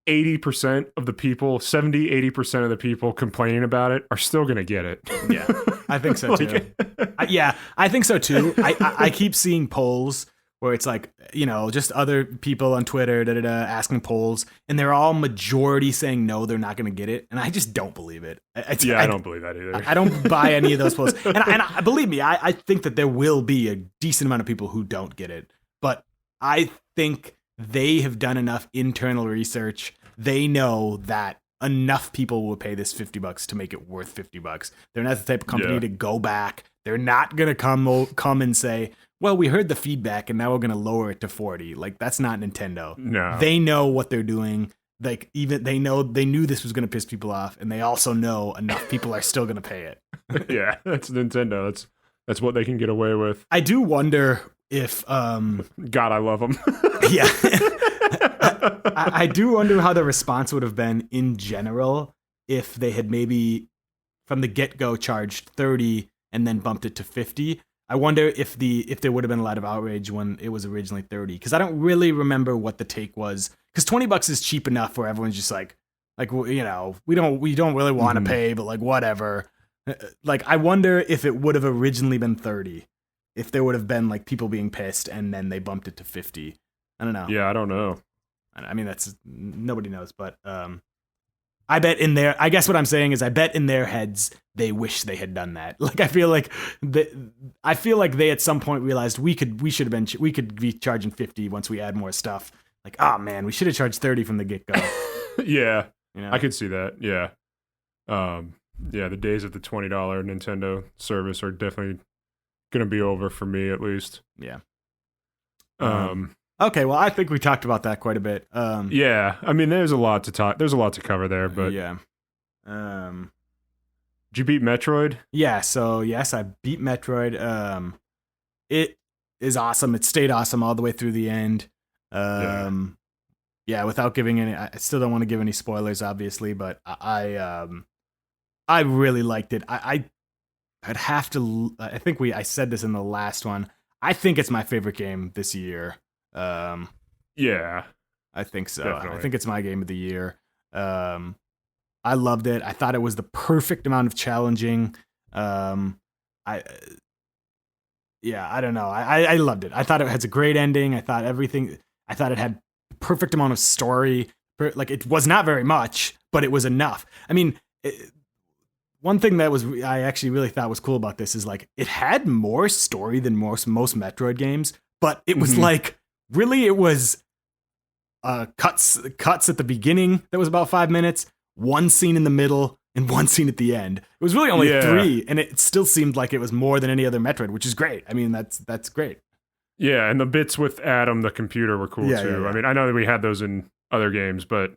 80% of the people, 70-80% of the people complaining about it are still gonna get it. Yeah, I think so too. I think so too. I keep seeing polls where it's like, you know, just other people on Twitter asking polls, and they're all majority saying no, they're not going to get it, and I just don't believe it. I don't believe that either. I don't buy any of those polls, and believe me, I think that there will be a decent amount of people who don't get it, but I think they have done enough internal research. They know that enough people will pay this $50 to make it worth $50. They're not the type of company to go back. They're not going to come and say, well, we heard the feedback and now we're going to lower it to 40. Like that's not Nintendo. No. They know what they're doing. Like even they knew this was going to piss people off, and they also know enough people are still going to pay it. Yeah, that's Nintendo. That's what they can get away with. I do wonder if God, I love them. Yeah. I do wonder how the response would have been in general if they had maybe from the get-go charged 30 and then bumped it to 50. I wonder if there would have been a lot of outrage when it was originally 30, because I don't really remember what the take was. Because $20 is cheap enough where everyone's just like you know, we don't really want to pay, but like whatever. Like, I wonder if it would have originally been 30, if there would have been like people being pissed and then they bumped it to 50. I don't know. Yeah, I don't know. I mean, that's nobody knows, but I bet in their, I guess what I'm saying is I bet in their heads they wish they had done that. Like, I feel like they at some point realized we could be charging 50 once we add more stuff. Like, oh man, we should have charged 30 from the get go. Yeah, You know? I could see that. Yeah. Yeah, the days of the $20 Nintendo service are definitely going to be over for me, at least. Yeah. Um, Okay, well, I think we talked about that quite a bit. yeah, I mean, there's a lot to cover there, but yeah. did you beat Metroid? Yeah, so yes, I beat Metroid. It is awesome. It stayed awesome all the way through the end. Yeah, without giving any, I still don't want to give any spoilers, obviously, but I really liked it. I'd have to. I think I said this in the last one. I think it's my favorite game this year. Yeah, I think so. definitely. I think it's my game of the year. I loved it. I thought it was the perfect amount of challenging. I don't know. I loved it. I thought it has a great ending. I thought it had perfect amount of story. Like, it was not very much, but it was enough. I mean, one thing that I actually really thought was cool about this is, like, it had more story than most Metroid games, but it was like, really, it was cuts at the beginning that was about 5 minutes, one scene in the middle, and one scene at the end. It was really only 3, and it still seemed like it was more than any other Metroid, which is great. I mean, that's great. Yeah, and the bits with Adam the computer were cool too. Yeah. I mean, I know that we had those in other games, but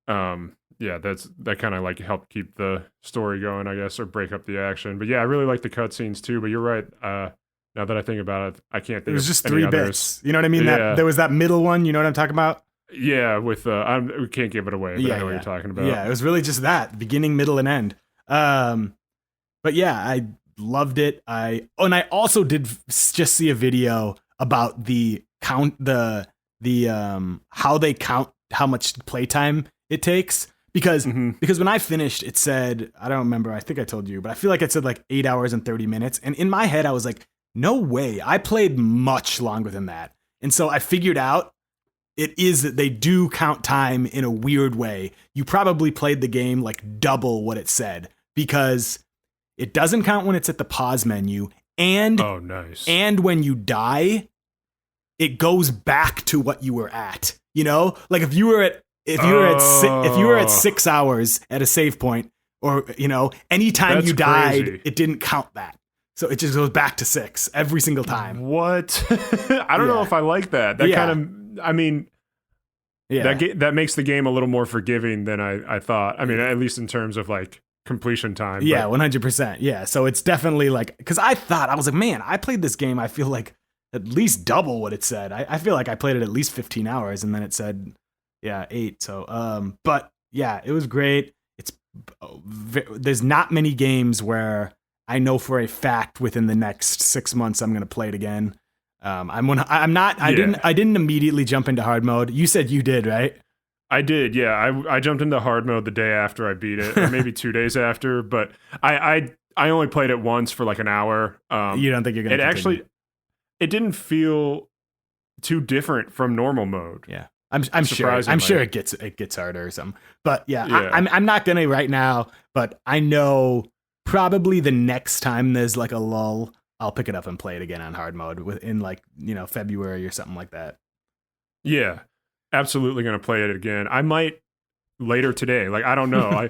yeah, that kind of like helped keep the story going, I guess, or break up the action. But yeah, I really like the cutscenes too. But you're right. Now that I think about it, I can't think. It was of just any 3 others. bits. You know what I mean? Yeah. There was that middle one. You know what I'm talking about? Yeah, with we can't give it away, but I know what you're talking about. Yeah, it was really just that beginning, middle, and end. But yeah, I loved it. And I also did just see a video about the count, the how they count how much playtime it takes. Because when I finished, it said, I don't remember, I think I told you, but I feel like it said like 8 hours and 30 minutes. And in my head, I was like, no way. I played much longer than that. And so I figured out it is that they do count time in a weird way. You probably played the game like double what it said, because it doesn't count when it's at the pause menu. And, oh, nice. And when you die, it goes back to what you were at. You know, like if you were at 6 hours at a save point, or, you know, anytime That's you died, crazy. it didn't count that. So it just goes back to 6 every single time. What? I don't know if I like that. That kind of, I mean, that makes the game a little more forgiving than I thought. I mean, at least in terms of like completion time. Yeah, 100%. Yeah. So it's definitely like, because I was like, man, I played this game, I feel like at least double what it said. I feel like I played it at least 15 hours, and then it said, 8. So, but yeah, it was great. There's not many games where I know for a fact within the next 6 months I'm going to play it again. I didn't immediately jump into hard mode. You said you did, right? I did. Yeah. I jumped into hard mode the day after I beat it, or maybe 2 days after, but I only played it once for like an hour. You don't think you're going to it didn't feel too different from normal mode. Yeah. I'm sure it gets harder or something. But yeah. I'm not gonna right now, but I know probably the next time there's like a lull, I'll pick it up and play it again on hard mode in like, you know, February or something like that. Yeah. Absolutely gonna play it again. I might later today. Like, I don't know.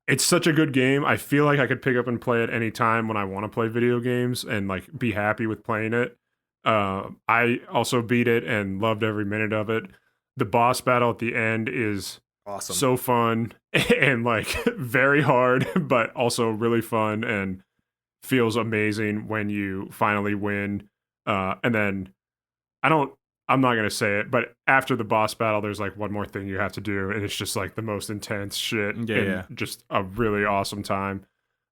It's such a good game. I feel like I could pick up and play it anytime when I want to play video games and like be happy with playing it. I also beat it and loved every minute of it. The boss battle at the end is awesome, so fun and like very hard, but also really fun, and feels amazing when you finally win. And then I'm not going to say it, but after the boss battle, there's like one more thing you have to do, and it's just like the most intense shit. Yeah. Just a really awesome time.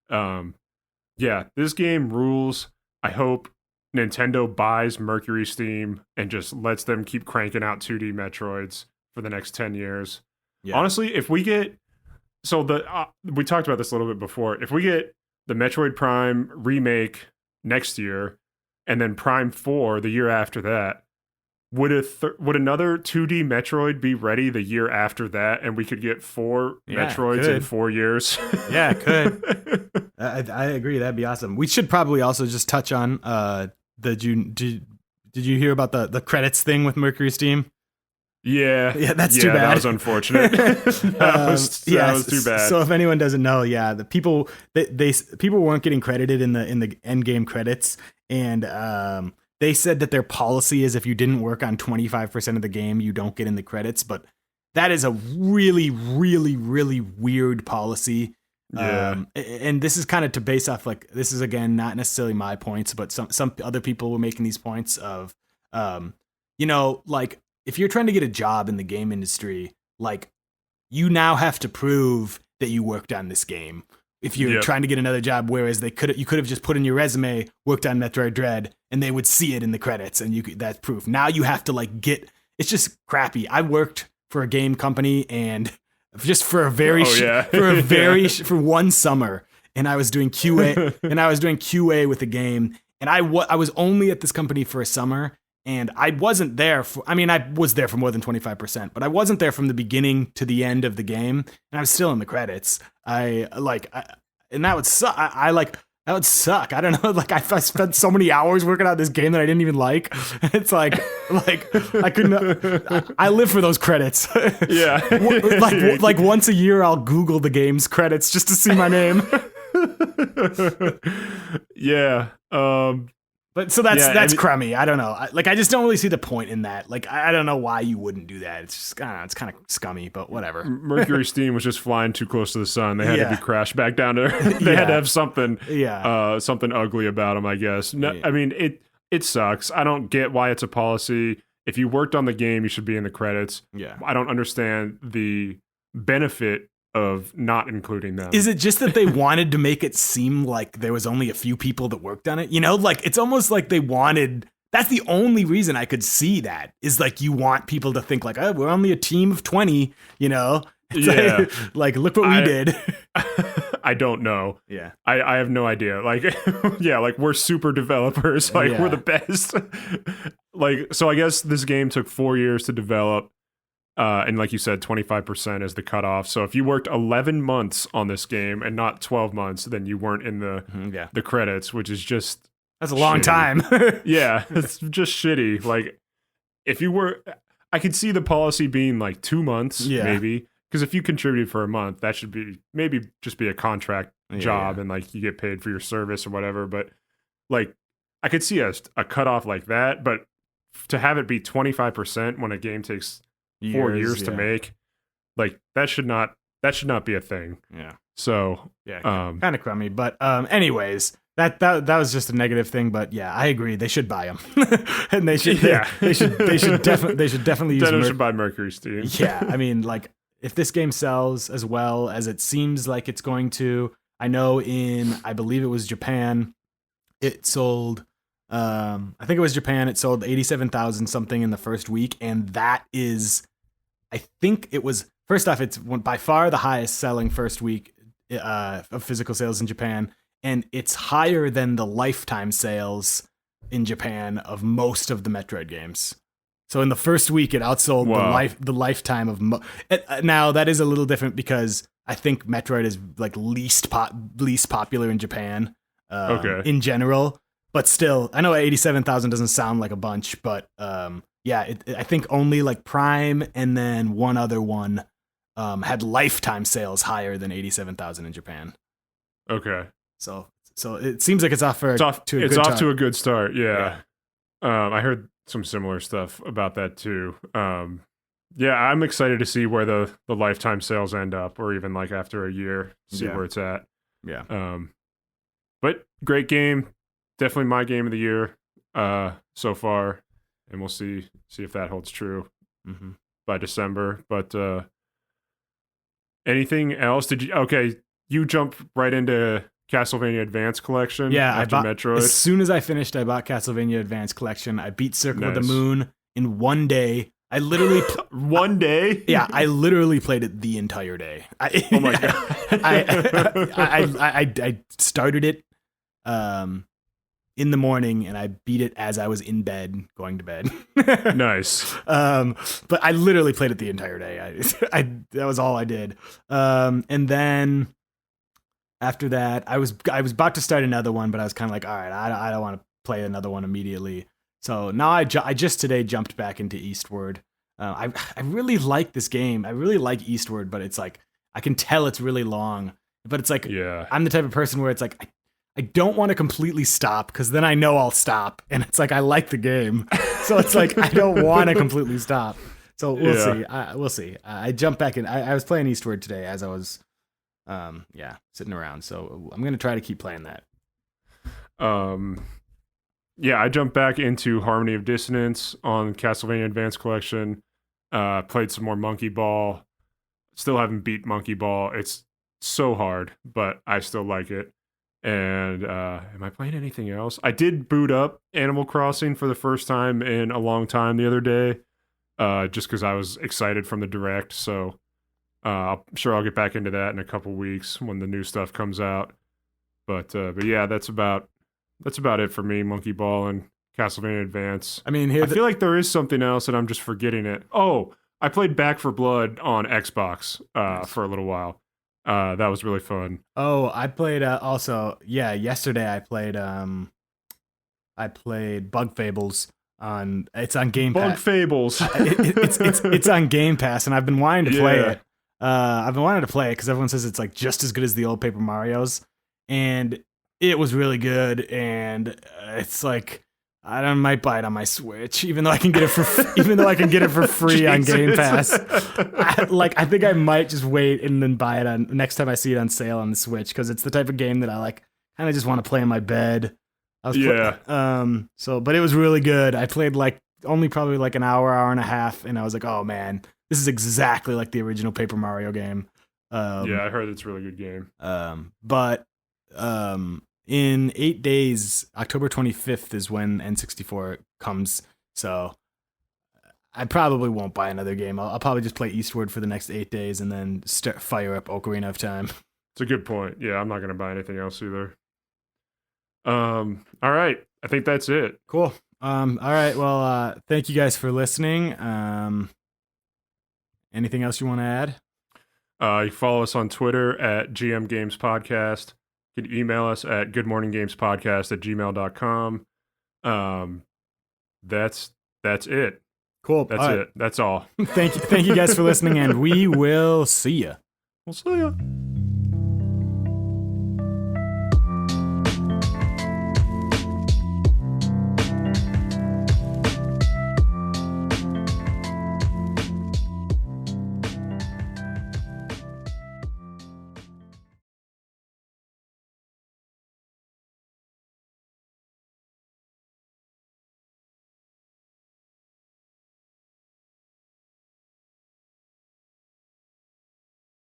Yeah, this game rules. I hope Nintendo buys Mercury Steam and just lets them keep cranking out 2D Metroids for the next 10 years. Yeah. Honestly, if we get... So we talked about this a little bit before. If we get the Metroid Prime remake next year, and then Prime 4 the year after that, would another 2D Metroid be ready the year after that, and we could get 4 Metroids in 4 years? Yeah, it could. I agree. That'd be awesome. We should probably also just touch on did you hear about the credits thing with Mercury Steam? Yeah, that's too bad. That was unfortunate. that was too bad. So if anyone doesn't know, the people people weren't getting credited in the end game credits, and they said that their policy is if you didn't work on 25% of the game, you don't get in the credits. But that is a really, really, really weird policy. Yeah. And this is kind of to base off, like, this is, again, not necessarily my points, but some other people were making these points of, like, if you're trying to get a job in the game industry, like, you now have to prove that you worked on this game. If you're trying to get another job, whereas you could have just put in your resume, worked on Metroid Dread, and they would see it in the credits, and that's proof. Now you have to, like, it's just crappy. I worked for a game company, and just for a very for one summer, and I was doing QA with the game, and I was only at this company for a summer, and I wasn't there I was there for more than 25%, but I wasn't there from the beginning to the end of the game, and I was still in the credits. And that would suck. That would suck. I don't know. Like, I spent so many hours working on this game that I didn't even like. It's like I couldn't. I live for those credits. Yeah. like once a year, I'll Google the game's credits just to see my name. Yeah. But so that's crummy. I don't know. I just don't really see the point in that. Like, I don't know why you wouldn't do that. It's just, it's kind of scummy, but whatever. Mercury Steam was just flying too close to the sun. They had to be crashed back down there. They had to have something, something ugly about them, I guess. No, I mean, it sucks. I don't get why it's a policy. If you worked on the game, you should be in the credits. Yeah. I don't understand the benefit of not including them. Is it just that they wanted to make it seem like there was only a few people that worked on it? Like, it's almost like they wanted. That's the only reason I could see that, is like, you want people to think like, oh, we're only a team of 20, It's like look what we did. I don't know. Yeah. I have no idea. Like, like, we're super developers. Like, we're the best. Like, so I guess this game took 4 years to develop. And like you said, 25% is the cutoff. So if you worked 11 months on this game and not 12 months, then you weren't in the credits, which is just... That's a long time. Yeah, it's just shitty. Like, if you were... I could see the policy being like 2 months, maybe. Because if you contributed for a month, that should be... Maybe just be a contract job and like you get paid for your service or whatever. But like, I could see a cutoff like that. But to have it be 25% when a game takes... 4 years to make, like, that should not be a thing. Yeah. So kind of crummy, but anyways, that was just a negative thing. But yeah, I agree. They should buy them, and they should definitely use. Should buy Mercury Steam. Yeah, I mean, like, if this game sells as well as it seems like it's going to, I know I believe it was Japan, it sold. I think it was Japan. It sold 87,000 something in the first week, and that is, I think it was, first off, it's by far the highest selling first week of physical sales in Japan, and it's higher than the lifetime sales in Japan of most of the Metroid games. So in the first week, it outsold the lifetime of. Now that is a little different because I think Metroid is like least popular in Japan. In general. But still, I know 87,000 doesn't sound like a bunch, but I think only like Prime and then one other one had lifetime sales higher than 87,000 in Japan. Okay. So it seems like it's off to a good start. Yeah. I heard some similar stuff about that too. I'm excited to see where the lifetime sales end up, or even like after a year, see where it's at. Yeah. But great game. Definitely my game of the year so far, and we'll see if that holds true by December. But anything else? You jumped right into Castlevania Advance Collection after Metroid. As soon as I finished, I bought Castlevania Advance Collection. I beat Circle of the Moon in one day. I literally one day. Yeah, I literally played it the entire day. Oh my god! I started it in the morning and I beat it as I was in bed going to bed. Nice. But I literally played it the entire day. That was all I did. And then after that, I was about to start another one, but I was kind of like, all right, I don't want to play another one immediately. So now I just today jumped back into Eastward. I really like this game. I really like Eastward, but it's like I can tell it's really long. But it's like I'm the type of person where it's like I don't want to completely stop because then I know I'll stop, and it's like I like the game, so it's like I don't want to completely stop. So we'll see. We'll see. I jumped back in. I was playing Eastward today as I was, sitting around. So I'm gonna try to keep playing that. Yeah, I jumped back into Harmony of Dissonance on Castlevania Advance Collection. Played some more Monkey Ball. Still haven't beat Monkey Ball. It's so hard, but I still like it. And am I playing anything else? I did boot up Animal Crossing for the first time in a long time the other day, just because I was excited from the Direct. So I'm sure I'll get back into that in a couple weeks when the new stuff comes out. But yeah, that's about it for me. Monkey Ball and Castlevania Advance. I mean, I feel like there is something else and I'm just forgetting it. Oh, I played Back for Blood on Xbox for a little while. That was really fun. Oh, I played also. Yeah, yesterday I played Bug Fables on. It's on Game Pass. Bug Fables. It's on Game Pass, and I've been wanting to play it. I've been wanting to play it because everyone says it's like just as good as the old Paper Mario's, and it was really good. And it's like I might buy it on my Switch, even though I can get it for free on Game Pass. I think I might just wait and then buy it on next time I see it on sale on the Switch because it's the type of game that I like. Kind of just want to play in my bed. But it was really good. I played only probably like an hour and a half, and I was like, oh man, this is exactly like the original Paper Mario game. Yeah, I heard it's a really good game. In 8 days, October 25th is when N64 comes, so I probably won't buy another game. I'll probably just play Eastward for the next 8 days and then fire up Ocarina of Time. It's a good point. Yeah, I'm not going to buy anything else either. All right. I think that's it. Cool. All right. Well, thank you guys for listening. Anything else you want to add? You can follow us on Twitter at GM Games Podcast. You can email us at goodmorninggamespodcast@gmail.com. That's it. Cool. That's it. That's all. Thank you guys for listening, and we will see ya. We'll see ya.